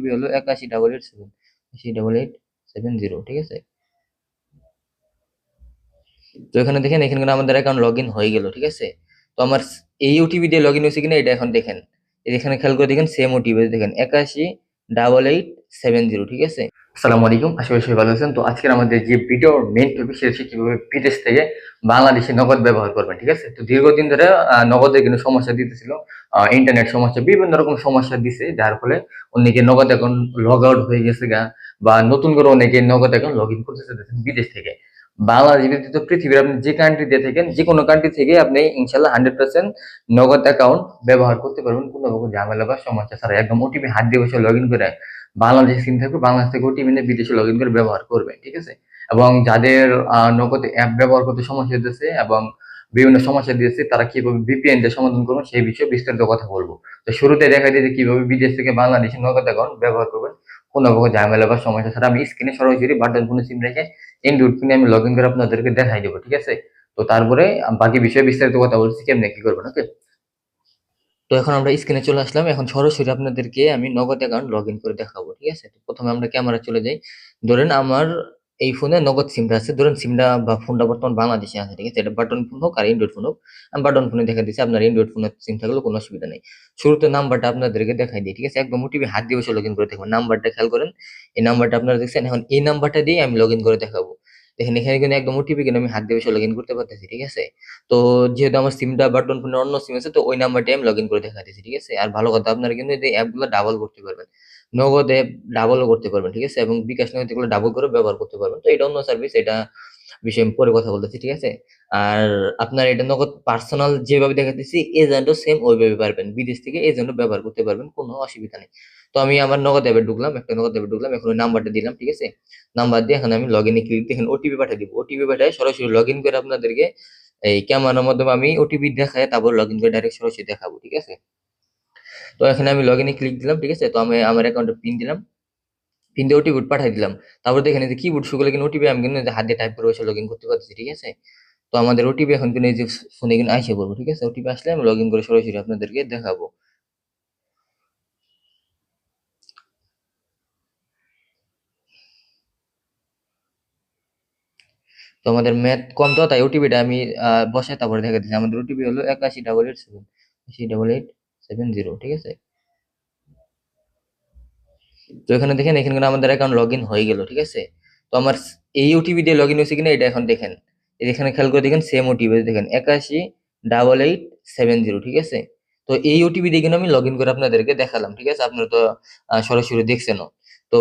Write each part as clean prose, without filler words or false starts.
OTP হলো 818887 ঠিক আছে। তো এখানে দেখেন, এখানে কিন্তু আমাদের অ্যাকাউন্ট লগ ইন হয়ে গেল, ঠিক আছে। তো আমার এই ওটিপি দিয়ে লগ ইন হয়েছে কিনা এটা এখন দেখেন, এখানে খেয়াল করে দেখেন, সেম ওটিপি দেখেন 818870, ঠিক আছে। আসসালামু আলাইকুম, আশা করি সবাই ভালো আছেন। তো আজকের আমাদের যে ভিডিও মেইন টপিক সেটা হচ্ছে কিভাবে বিদেশ থেকে বাংলাদেশে নগদ ব্যবহার করবেন, ঠিক আছে। তো দীর্ঘদিন ধরে নগদের কিন্তু সমস্যা দিতেছিল, ইন্টারনেট সমস্যা, বিভিন্ন রকম সমস্যা দিছে, যার ফলে অনেকে নগদ অ্যাকাউন্ট লগ আউট হয়ে গেছে গা, বা নতুন করে অনেকে নগদ অ্যাকাউন্ট লগ ইন করতে চাইতেছেন বিদেশ থেকে। বাংলাদেশ ব্যতীত পৃথিবীর আপনি যে কান্ট্রি দিয়ে থাকেন, যে কোনো কান্ট্রি থেকে আপনি ইনশাল্লাহ 100% নগদ অ্যাকাউন্ট ব্যবহার করতে পারবেন, কোনো রকম ঝামেলা বা সমস্যা ছাড়া। একদম ওটিপি হাত দিয়ে বসে লগ ইন করে বাংলাদেশ সিম থাকবে, বাংলাদেশ থেকে ওটিপি নিয়ে বিদেশে লগ ইন করে ব্যবহার করবেন, ঠিক আছে। এবং যাদের নগদ অ্যাপ ব্যবহার করতে সমস্যা হতেছে এবং বিভিন্ন সমস্যা দিয়েছে, তারা কিভাবে ভিপিএন দিয়ে সমাধান করবেন সেই বিষয়ে বিস্তারিত কথা বলবো। তো শুরুতে দেখা যায় যে কিভাবে বিদেশ থেকে বাংলাদেশে নগদ অ্যাকাউন্ট ব্যবহার করবেন কোনো রকম ঝামেলা বা সমস্যা ছাড়া। আমি স্ক্রিনে সরাসরি বাটন ফোনে সিম রেখে এন্ড্রয়েড ফোনে আমি লগ ইন করে আপনাদেরকে দেখাই দেবো, ঠিক আছে। তো তারপরে বাকি বিষয়ে বিস্তারিত কথা বলছি কেমনে কি করবেন, ওকে। তো এখন আমরা স্ক্রিনে চলে আসলাম, এখন সরাসরি আপনাদেরকে আমি নগদ অ্যাকাউন্ট লগ ইন করে দেখাবো, ঠিক আছে। তো প্রথমে আমরা ক্যামেরা চলে যাই। ধরেন আমার এই ফোনে নগদ সিমটা আছে, ধরেন সিমটা বা ফোনটা বর্তমান বাংলাদেশে আছে, ঠিক আছে। এটা বাটন ফোন হোক আর এন্ড্রয়েড ফোন হোক, আমি বাটন ফোনে দেখা দিচ্ছি, আপনার এন্ড্রয়েড ফোনের সিম থাকলেও কোনো অসুবিধা নেই। শুরুতে নাম্বারটা আপনাদেরকে দেখাই দিই, ঠিক আছে। একদম ওটিপি হাত দিয়ে বসে লগ ইন করে দেখবেন, নাম্বারটা খেয়াল করেন, এই নাম্বারটা আপনারা দেখছেন। এখন এই নাম্বারটা দিয়ে আমি লগ ইন করে দেখাবো। দেখেন এখানে কিন্তু একদম ওটিপি কিন্তু আমি হাত দিয়ে বসে লগ ইন করতে পারতেছি, ঠিক আছে। তো যেহেতু আমার সিমটা বাটন ফোনের অন্য সিম আছে, তো ওই নাম্বারটি আমি লগ ইন করে দেখাতেছি, ঠিক আছে। আর ভালো কথা, আপনারা কিন্তু এই অ্যাপগুলো ডাবল করতে পারবেন, নগদ অ্যাপ ডাবলও করতে পারবেন, ঠিক আছে। এবং বিকাশ নগদ এগুলো ডাবল করে ব্যবহার করতে পারবেন। তো এটা অন্য সার্ভিস, এটা বিষয়ে আমি পরে কথা বলতেছি, ঠিক আছে। আর আপনার এটা নগদ পার্সোনাল যেভাবে দেখাতেছি, এজেন্টও সেম ওইভাবে পারবেন, বিদেশ থেকে এজেন্টও ব্যবহার করতে পারবেন, কোনো অসুবিধা নেই। তো আমি আমার নগদ অ্যাপে ঢুকলাম, একটা নগদ অ্যাপে ঢুকলাম, এখন ওই নাম্বারটা দিলাম, ঠিক আছে। নাম্বার দিয়ে এখন আমি লগ ইনে ক্লিক দিয়ে এখানে ওটিপি পাঠিয়ে দিব, ওটিপি পাঠিয়ে সরাসরি লগ ইন করে আপনাদেরকে এই ক্যামেরার মাধ্যমে আমি ওটিপি দেখায় তারপর লগ ইন করে ডাইরেক্ট সরাসরি দেখাবো, ঠিক আছে। তো এখানে আমি লগ ইনে ক্লিক দিলাম, ঠিক আছে। তো আমি আমার অ্যাকাউন্টে পিন দিলাম, পিন দিয়ে ওটিপি পাঠিয়ে দিলাম। তারপর দেখেন এই যে কিবোর্ড শো করলে কিন্তু ওটিপি আমি কিন্তু হাত দিয়ে টাইপ করে বসে লগ ইন করতে পারতেছি, ঠিক আছে। তো আমাদের ওটিপি এখন কিন্তু এই যে ফোনে কিন্তু আইসা পড়বো, ঠিক আছে। ওটিপি আসলে আমি লগ ইন করে সরাসরি আপনাদেরকে দেখাবো। তো আমাদের ম্যাথ কম, তো তাই ওটিপিটা আমি বসাই তারপরে দেখা দিচ্ছি। আমাদের ওটিপি হলো 818870, ঠিক আছে। তো এখানে দেখেন, এখানে কিন্তু আমাদের অ্যাকাউন্ট লগ ইন হয়ে গেল, ঠিক আছে। তো আমার এই ওটিপি দিয়ে লগ ইন হয়েছে কিনা এটা এখন দেখেন, এখানে খেয়াল করে দেখেন, সেম ওটিপি দেখেন 818870, ঠিক আছে। তো এই ওটিপি দিয়ে কিন্তু আমি লগ ইন করে আপনাদেরকে দেখালাম, ঠিক আছে। আপনারা তো সরাসরি দেখছেনও। তো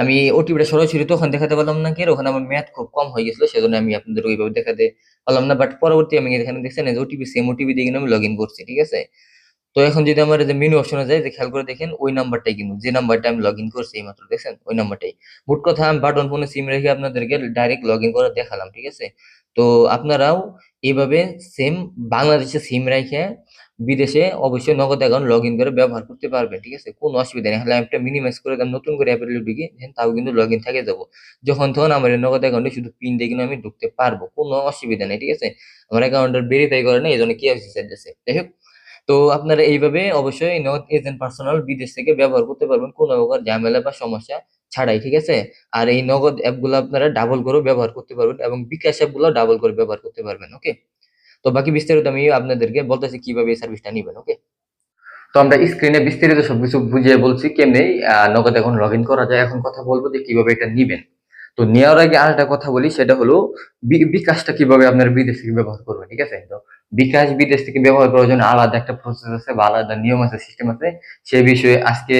আমি ওটিপিটা সরাসরি তো ওখানে দেখাতে পারলাম না, কি ওখানে আমার ম্যাথ খুব কম হয়ে গেছিল, সেজন্য আমি আপনাদের ওইভাবে দেখাতে পারলাম না। বাট পরবর্তী আমি এখানে দেখছেন যে ওটিপি, সেম ওটিপি দিয়ে কিন্তু আমি লগ ইন করছি, ঠিক আছে। তো এখন যদি আমার যে মেনু অপশনে যায়, যে খেয়াল করে দেখেন ওই নাম্বারটাই কিন্তু, যে নাম্বারটা আমি লগ ইন করছি এইমাত্র দেখছেন, ওই নাম্বারটাই। মোট কথা আমি বাটন ফোনে সিম রেখে আপনাদেরকে ডাইরেক্ট লগ ইন করে দেখালাম, ঠিক আছে। তো আপনারাও এইভাবে সেম বাংলাদেশে সিম রেখে বিদেশে অবশ্যই নগদ অ্যাকাউন্ট লগ ইন করে ব্যবহার করতে পারবেন, ঠিক আছে। কোনো অসুবিধা নেই। হলে অ্যাপটা মিনিমাইজ করে দেন, নতুন করে অ্যাপে ঢুকি তাও কিন্তু লগ ইন থেকে যাবো। যখন তখন আমার এই নগদ অ্যাকাউন্টে শুধু পিন দিয়ে কিন্তু আমি ঢুকতে পারবো, কোনো অসুবিধা নেই, ঠিক আছে। আমার অ্যাকাউন্টের ভেরিফাই করে নেই, এই জন্য কেওয়াইসি চাইতেছে, যাই হোক। তো আপনারা এইভাবে অবশ্যই নগদ এজেন্ট পার্সোনাল বিদেশ থেকে ব্যবহার করতে পারবেন কোনো প্রকার ঝামেলা বা সমস্যা ছাড়াই, ঠিক আছে। আর এই নগদ অ্যাপগুলো আপনারা ডাবল করে ব্যবহার করতে পারবেন এবং বিকাশ অ্যাপগুলো ডাবল করে ব্যবহার করতে পারবেন, ওকে। তো বাকি বিস্তারিত আমি আপনাদেরকে বলতেছি কিভাবে এই সার্ভিসটা নিবেন, ওকে। তো আমরা স্ক্রিনে বিস্তারিত সবকিছু বুঝিয়ে বলছি কেমনে নগদ এখন লগ ইন করা যায়। এখন কথা বলবো যে কিভাবে এটা নিবেন। তো নেওয়ার আগে আরেকটা কথা বলি, সেটা হলো বিকাশটা কিভাবে আপনার বিদেশ থেকে ব্যবহার করবেন, ঠিক আছে। তো বিকাশ বিদেশ থেকে ব্যবহার করার জন্য আলাদা একটা প্রসেস আছে বা আলাদা নিয়ম আছে, সিস্টেম আছে। সে বিষয়ে আজকে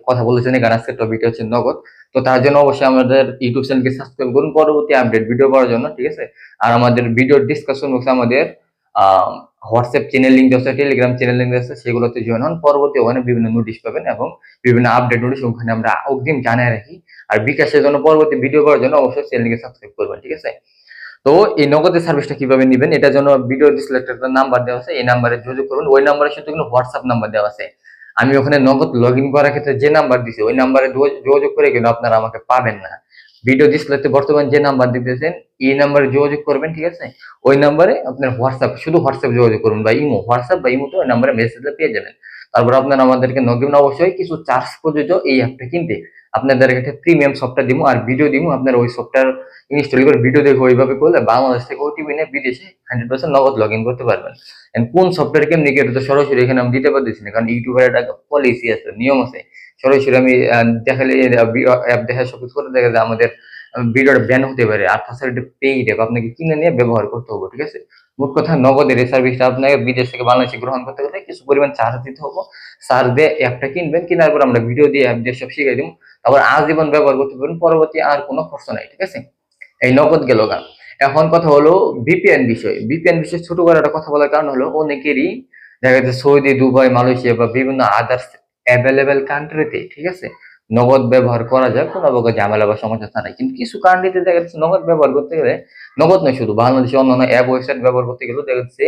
কথা বলেছেন, কারণ আজকের টপিকটা হচ্ছে নগদ। তো তার জন্য অবশ্যই আমাদের ইউটিউব চ্যানেলকে সাবস্ক্রাইব করুন পরবর্তী আপডেট ভিডিও পাওয়ার জন্য, ঠিক আছে। আর আমাদের ভিডিও ডিসকাশন বক্সে আমাদের হোয়াটসঅ্যাপ চ্যানেল লিঙ্ক আছে, টেলিগ্রাম চ্যানেল লিঙ্ক আছে, সেগুলোতে জয়েন হন। পরবর্তী ওখানে বিভিন্ন নোটিশ পাবেন এবং বিভিন্ন আপডেট নোটিশ ওখানে আমরা অগ্রিম জানাই রাখি। আর বিকাশের জন্য পরবর্তী ভিডিও করার জন্য অবশ্যই চ্যানেলকে সাবস্ক্রাইব করবেন, ঠিক আছে। তো এই নগদের সার্ভিসটা কিভাবে নেবেন, এটার জন্য ভিডিও ডিসক্রিপশনে একটা নাম্বার দেওয়া আছে, এই নাম্বারে যোগাযোগ করুন। ওই নাম্বারের সাথে কিন্তু হোয়াটসঅ্যাপ নাম্বার দেওয়া আছে। আমি ওখানে নগদ লগ ইন করার ক্ষেত্রে যে নাম্বার দিছি ওই নাম্বারে যোগাযোগ করে কিন্তু আপনারা আমাকে পাবেন না। ভিডিও ডিসপ্লেতে বর্তমান যে নাম্বার দিতেছেন এই নাম্বারে যোগাযোগ করবেন, ঠিক আছে। ওই নাম্বারে আপনার হোয়াটসঅ্যাপ, শুধু হোয়াটসঅ্যাপ যোগাযোগ করুন বা ইমো, হোয়াটসঅ্যাপ বা ইমোতে ওই নাম্বারে মেসেজ পেয়ে যাবেন। তারপর আপনারা আমাদেরকে নক দিবেন, অবশ্যই কিছু চার্জ প্রযোজ্য এই অ্যাপটা কিনতে। আপনাদের একটা প্রিমিয়াম সফটওয়্যার দিব আর ভিডিও দিব, আপনারা ওই সফটওয়্যার ইনস্টল করে ভিডিও দেখে ওইভাবে করলে বাংলাদেশ থেকে ওটিপি নিয়ে বিদেশে 100% নগদ লগ ইন করতে পারবেন। কোন সফটওয়্যার কেমনি কি এটা তো সরাসরি এখানে আমি দিতে পারতেছি না, কারণ ইউটিউবের একটা পলিসি আছে, নিয়ম আছে। সরাসরি আমি দেখালে অ্যাপ দেখা সবকিছু করে দেখা যায় আমাদের ভিডিওটা ব্যান হতে পারে। আর তাছাড়া এটা পেইড অ্যাপ, আপনাকে কিনে নিয়ে ব্যবহার করতে হবে, ঠিক আছে? মোট কথা নগদের এই সার্ভিসটা আপনাকে বিদেশ থেকে বাংলাদেশে গ্রহণ করতে গেলে কিছু পরিমাণ চার্জ দিতে হবে। চার্জ দিয়ে অ্যাপটা কিনবেন, কেনার পর আমরা ভিডিও দিয়ে অ্যাপ দিয়ে সব শিখিয়ে দিব। তারপর আজীবন ব্যবহার করতে পারবেন, পরবর্তী আর কোনো খরচ নাই, ঠিক আছে? এই নগদ গেল গা। এখন কথা হলো ভিপিএন বিষয়। ভিপিএন বিষয়ে ছোট করে একটা কথা বলার কারণ হলো অনেকেরই দেখা যাচ্ছে সৌদি, দুবাই, মালয়েশিয়া বা বিভিন্ন আদার্স অ্যাভেলেবেল কান্ট্রিতে, ঠিক আছে, নগদ ব্যবহার করা যায় কোনো প্রকার ঝামেলা বা সমস্যা ছাড়াই। কিন্তু কিছু কান্ট্রিতে দেখা যাচ্ছে নগদ ব্যবহার করতে গেলে, নগদ নয় শুধু বাংলাদেশে অন্যান্য অ্যাপ ওয়েবসাইট ব্যবহার করতে গেলেও দেখা যাচ্ছে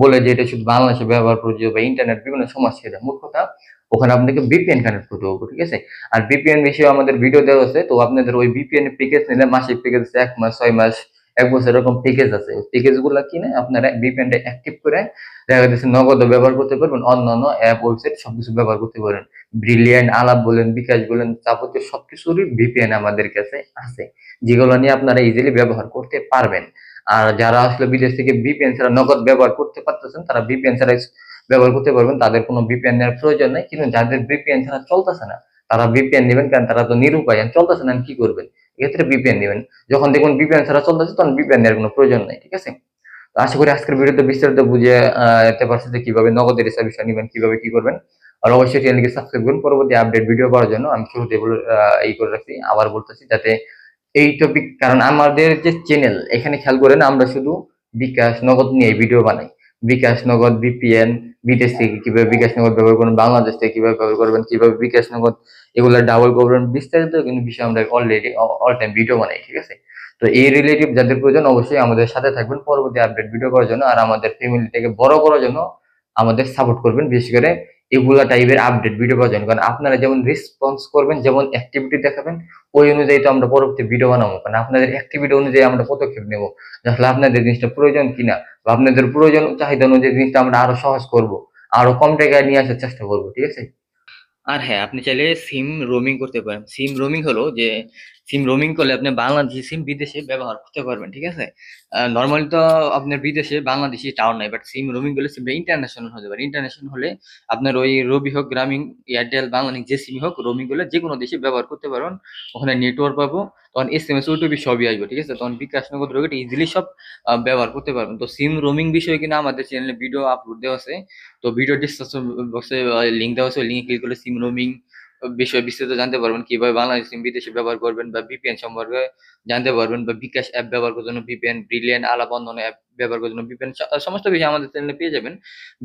বলে যে এটা শুধু বাংলাদেশে ব্যবহার প্রযোজ্য বা ইন্টারনেট বিভিন্ন সমস্যা দেয়। মোট কথা ওখানে আপনাকে ভিপিএন কানেক্ট করতে হবে, ঠিক আছে? আর ভিপিএন বিষয়ে আমাদের ভিডিও দেওয়া আছে, তো আপনাদের ওই ভিপিএন প্যাকেজ নিলে মাসিক প্যাকেজ 1 মাস, 6 মাস, 1 বছর এরকম প্যাকেজ আছে। প্যাকেজ গুলো কিনে আপনারা ভিপিএনটা অ্যাক্টিভ করে দেখা যাচ্ছে নগদ ব্যবহার করতে পারবেন, অন্যান্য অ্যাপ ওয়েবসাইট সবকিছু ব্যবহার করতে পারবেন। ব্রিলিয়ান্ট, আলাপ বলেন, বিকাশ বলেন, যাবতীয় সবকিছুরই ভিপিএন আমাদের কাছে আছে, যেগুলো নিয়ে আপনারা ইজিলি ব্যবহার করতে পারবেন। আর যারা আসলে বিদেশ থেকে ভিপিএন ছাড়া নগদ ব্যবহার করতে পারতেছেন, তারা ভিপিএন ছাড়া ব্যবহার করতে পারবেন, তাদের কোনো ভিপিএন নেওয়ার প্রয়োজন নেই। কিন্তু যাদের ভিপিএন ছাড়া চলতেছে না, তারা ভিপিএন নেবেন, কারণ তারা তো নিরুপায়, চলতেছে না কি করবেন, এক্ষেত্রে ভিপিএন নেবেন। যখন দেখবেন ভিপিএন ছাড়া চলতেছে তখন ভিপিএন নেওয়ার কোনো প্রয়োজন নেই, ঠিক আছে? তো আশা করি আজকের ভিডিওতে বিস্তারিত বুঝে যেতে পারছি যে কিভাবে নগদের সার্ভিসটা নেবেন, কিভাবে কি করবেন। আর অবশ্যই চ্যানেলকে সাবস্ক্রাইব করুন পরবর্তী আপডেট ভিডিও পাওয়ার জন্য। আমি শুরুতে বলে এই করে রাখছি, আবার বলতেছি যাতে এই টপিক, কারণ আমাদের যে চ্যানেল এখানে খেয়াল করেন আমরা শুধু বিকাশ নগদ নিয়ে ভিডিও বানাই। বিকাশ নগদ, ভিপিএন, বিদেশ থেকে কিভাবে বিকাশ নগদ ব্যবহার করবেন, বাংলাদেশ থেকে কিভাবে ব্যবহার করবেন, কিভাবে বিকাশ নগদ এগুলো ডাবল করবেন, বিস্তারিত কিন্তু বিষয় আমরা অলরেডি অল টাইম ভিডিও বানাই, ঠিক আছে? তো এই রিলেটিভ যাদের প্রয়োজন অবশ্যই আমাদের সাথে থাকবেন পরবর্তী আপডেট ভিডিও করার জন্য, আর আমাদের ফ্যামিলিটাকে বড় করার জন্য আমাদের সাপোর্ট করবেন, বিশেষ করে এগুলা টাইপের আপডেট ভিডিও পাওয়ার জন্য। কারণ আপনারা যেমন রেসপন্স করবেন, যেমন অ্যাক্টিভিটি দেখাবেন, ওই অনুযায়ী তো আমরা পরবর্তী ভিডিও বানাবো। কারণ আপনাদের অ্যাক্টিভিটি অনুযায়ী আমরা পদক্ষেপ নেবো, আসলে আপনাদের জিনিসটা প্রয়োজন কিনা, বা আপনাদের প্রয়োজন চাহিদা অনুযায়ী জিনিসটা আমরা আরো সহজ করব, আরো কম টাকায় নিয়ে আসার চেষ্টা করবো, ঠিক আছে? আর হ্যাঁ, আপনি চাইলে সিম রোমিং করতে পারেন। সিম রোমিং হলো যে সিম রোমিং করলে আপনি বাংলাদেশি সিম বিদেশে ব্যবহার করতে পারবেন, ঠিক আছে? নর্মালি তো আপনার বিদেশে বাংলাদেশি টাওয়ার নাই, বাট সিম রোমিং করলে সিমটা ইন্টারন্যাশনাল হতে পারে। ইন্টারন্যাশনাল হলে আপনার ওই রবি হোক, গ্রামীণ, এয়ারটেল, বাংলালিংক যে সিম হোক, রোমিং করলে যে কোনো দেশে ব্যবহার করতে পারবেন। ওখানে নেটওয়ার্ক পাবো, তখন এসএমএস, ওটিপি সবই আসবে, ঠিক আছে? তখন বিকাশ নগদ রকেট ইজিলি সব ব্যবহার করতে পারবেন। তো সিম রোমিং বিষয়ে কিনা আমাদের চ্যানেলে ভিডিও আপলোড দেওয়া আছে, তো ভিডিও ডিসক্রিপশন বক্সে লিঙ্ক দেওয়া আছে, ওই লিঙ্কে ক্লিক করলে সিম রোমিং বিষয়ে বিস্তারিত জানতে পারবেন, কিভাবে বাংলাদেশ সিম বিদেশে ব্যবহার করবেন, বা ভিপিএন সম্পর্কে জানতে পারবেন, বা বিকাশ অ্যাপ ব্যবহার করার জন্য ভিপিএন, ব্রিলিয়ান্ট, আলাপ, অন্যান্য অ্যাপ ব্যবহার করার জন্য ভিপিএন, সমস্ত বিষয় আমাদের চ্যানেলে পেয়ে যাবেন।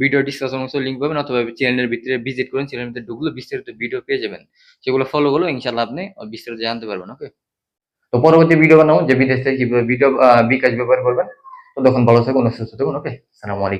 ভিডিও ডিসক্রিপশন বক্সে লিঙ্ক পাবেন, অথবা চ্যানেলের ভিতরে ভিজিট করেন, চ্যানেলের ভিতরে ঢুকলে বিস্তারিত ভিডিও পেয়ে যাবেন। সেগুলো ফলো করলে ইনশাআল্লাহ আপনি বিস্তারিত জানতে পারবেন। ওকে, তো পরবর্তী ভিডিও বানাবো যে বিদেশ থেকে কিভাবে ভিডিও বিকাশ ব্যবহার করবেন। তো তখন ভালো থাকুন, সুস্থ থাকুন। ওকে, আসসালামু আলাইকুম।